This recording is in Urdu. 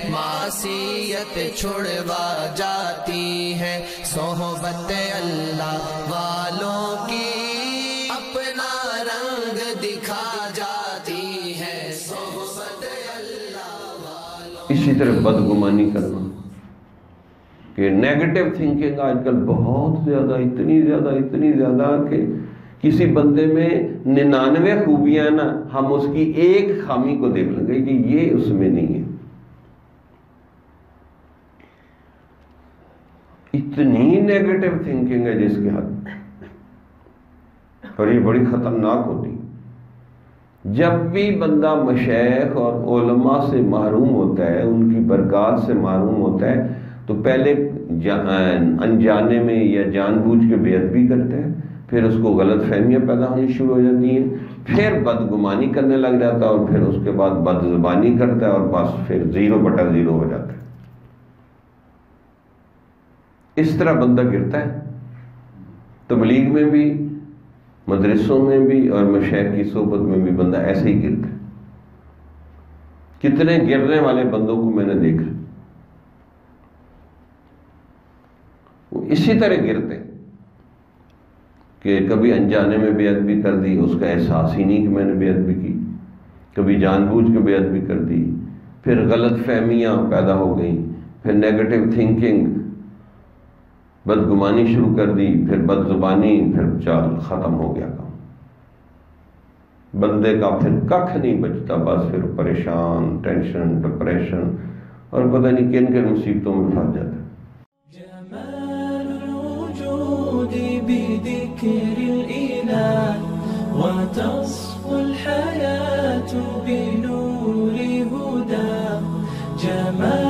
معصیت چھڑوا جاتی ہے، صحبت اللہ والوں کی اپنا رنگ دکھا جاتی ہے، صحبت اللہ والوں۔ اسی طرح بدگمانی کرنا، کہ نیگیٹو تھنکنگ آج کل بہت زیادہ، اتنی زیادہ کہ کسی بندے میں 99 خوبیاں ہیں نا، ہم اس کی ایک خامی کو دیکھ لیں گے کہ یہ اس میں نہیں ہے۔ اتنی نیگیٹو تھنکنگ ہے جس کے حد، اور یہ بڑی خطرناک ہوتی ہے۔ جب بھی بندہ مشائخ اور علماء سے محروم ہوتا ہے، ان کی برکات سے محروم ہوتا ہے، تو پہلے انجانے میں یا جان بوجھ کے بے ادبی کرتے ہیں، پھر اس کو غلط فہمیاں پیدا ہونی شروع ہو جاتی ہیں، پھر بدگمانی کرنے لگ جاتا ہے، اور پھر اس کے بعد بد زبانی کرتا ہے، اور بس پھر 0/0 ہو جاتا ہے۔ اس طرح بندہ گرتا ہے۔ تبلیغ میں بھی، مدرسوں میں بھی، اور مشائخ کی صحبت میں بھی بندہ ایسے ہی گرتا ہے۔ کتنے گرنے والے بندوں کو میں نے دیکھا، وہ اسی طرح گرتے ہیں کہ کبھی انجانے میں بے ادبی کر دی، اس کا احساس ہی نہیں کہ میں نے بے ادبی کی، کبھی جان بوجھ کے بے ادبی کر دی، پھر غلط فہمیاں پیدا ہو گئیں، پھر نیگیٹو تھنکنگ، بدگمانی شروع کر دی، پھر بد زبانی، پھر چال ختم ہو گیا کام۔ بندے کا پھر ککھ نہیں بچتا، بس پھر پریشان، ٹینشن، ڈپریشن، اور پتہ نہیں کن کن مصیبتوں میں پھنس جاتا ہے۔ بذكر الإله وتصفو الحياة بنور هدى، جمال